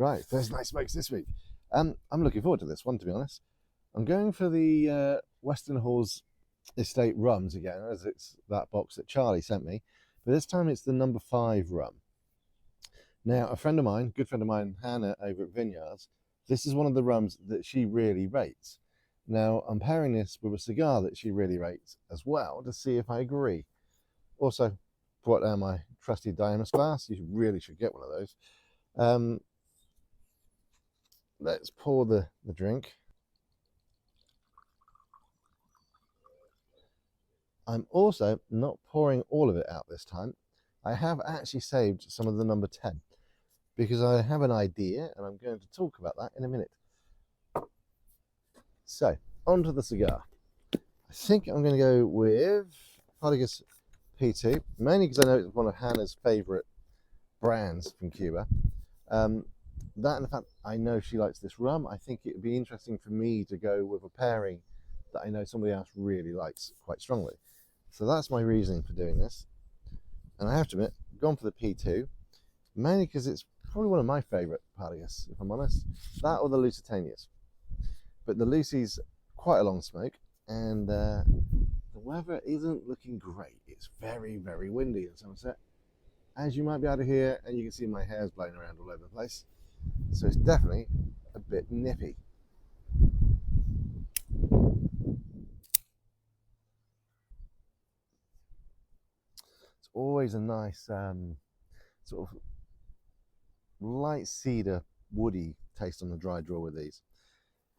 Right, Thursday night smokes this week. I'm looking forward to this one, to be honest. I'm going for the Westerhall Estate rums again, as it's that box that Charlie sent me. But this time it's the number 5 rum. Now, a friend of mine, good friend of mine, Hannah, over at Vineyards, this is one of the rums that she really rates. Now, I'm pairing this with a cigar that she really rates as well to see if I agree. Also, brought down my trusty Diamonds glass. You really should get one of those. Let's pour the drink. I'm also not pouring all of it out this time. I have actually saved some of the number 10 because I have an idea and I'm going to talk about that in a minute. So, onto the cigar. I think I'm going to go with Partagas P2, mainly because I know it's one of Hannah's favourite brands from Cuba. That and the fact I know she likes this rum, I think it would be interesting for me to go with a pairing that I know somebody else really likes quite strongly. So that's my reasoning for doing this. And I have to admit, I've gone for the P2, mainly because it's probably one of my favourite Partagas, if I'm honest. That or the Lusitanias. But the Lucy's quite a long smoke, and the weather isn't looking great. It's very, very windy in Somerset, as you might be able to hear, and you can see my hair's blowing around all over the place. So it's definitely a bit nippy. It's always a nice sort of light cedar, woody taste on the dry draw with these.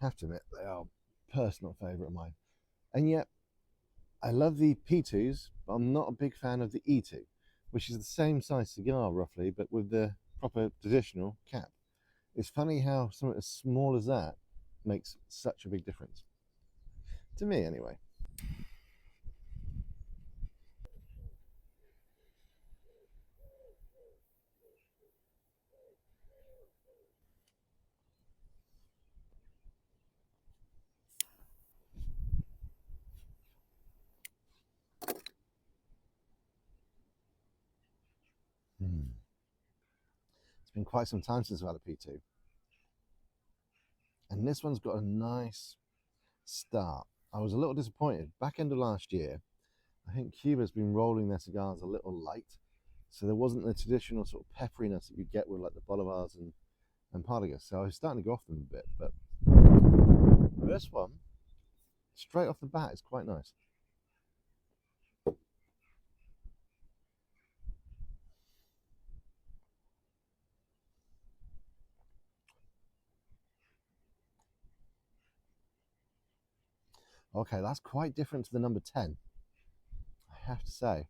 I have to admit, they are a personal favourite of mine. And yet, I love the P2s, but I'm not a big fan of the E2, which is the same size cigar roughly, but with the proper traditional cap. It's funny how something as small as that makes such a big difference. To me, anyway. It's been quite some time since I've had a P2. And this one's got a nice start. I was a little disappointed. Back end of last year, I think Cuba's been rolling their cigars a little light. So there wasn't the traditional sort of pepperiness that you get with like the Bolivars and Partagas. So I was starting to go off them a bit. But this one, straight off the bat, is quite nice. Okay, that's quite different to the number 10, I have to say.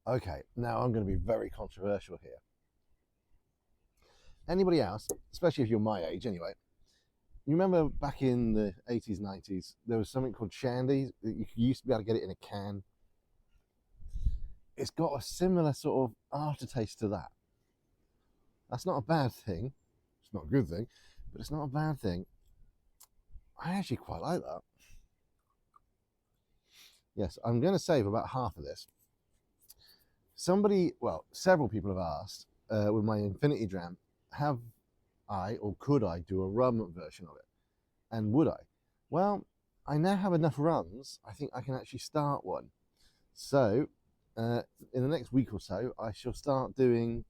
Okay, now I'm going to be very controversial here. Anybody else, especially if you're my age anyway, you remember back in the 80s, 90s, there was something called Shandy. You used to be able to get it in a can. It's got a similar sort of aftertaste to that. That's not a bad thing. It's not a good thing, but it's not a bad thing. I actually quite like that. Yes, I'm going to save about half of this. Several people have asked with my Infinity Dram, have I or could I do a rum version of it? And would I? Well, I now have enough rums, I think I can actually start one. So, in the next week or so, I shall start doing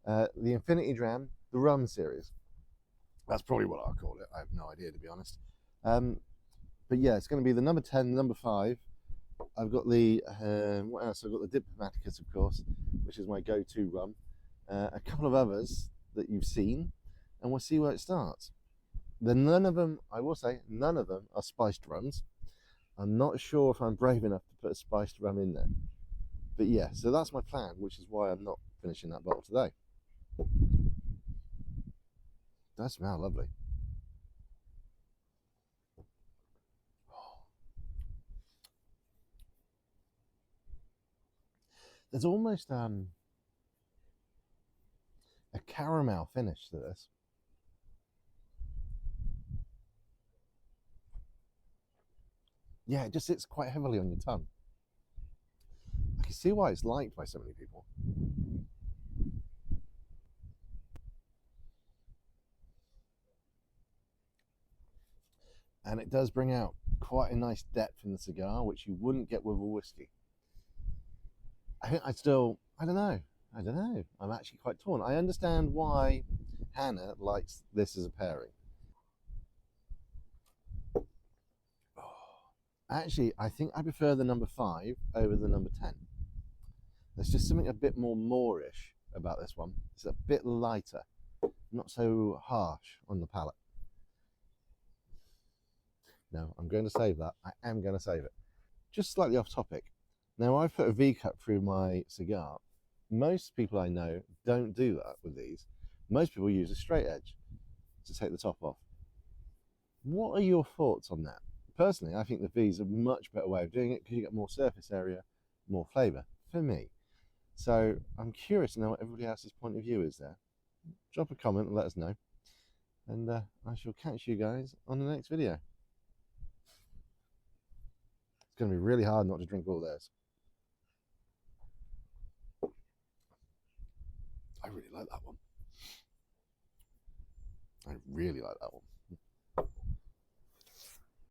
the Infinity Dram, the rum series. That's probably what I'll call it. I have no idea, to be honest. But yeah, it's going to be the number 10, number 5. I've got the, what else? I've got the Diplomaticus, of course, which is my go-to rum. A couple of others that you've seen, and we'll see where it starts. None of them, I will say, none of them are spiced rums. I'm not sure if I'm brave enough to put a spiced rum in there. But yeah, so that's my plan, which is why I'm not finishing that bottle today. Does smell lovely. There's almost a caramel finish to this. Yeah, it just sits quite heavily on your tongue. I can see why it's liked by so many people. And it does bring out quite a nice depth in the cigar, which you wouldn't get with a whiskey. I think I don't know. I'm actually quite torn. I understand why Hannah likes this as a pairing. Actually, I think I prefer the number 5 over the number 10. There's just something a bit more Moorish about this one. It's a bit lighter, not so harsh on the palate. No, I'm going to save that. I am going to save it. Just slightly off topic. Now, I've put a V-cut through my cigar. Most people I know don't do that with these. Most people use a straight edge to take the top off. What are your thoughts on that? Personally, I think the V's are a much better way of doing it because you get more surface area, more flavour, for me. So I'm curious to know what everybody else's point of view is there. Drop a comment and let us know. And I shall catch you guys on the next video. It's going to be really hard not to drink all those. I really like that one. I really like that one.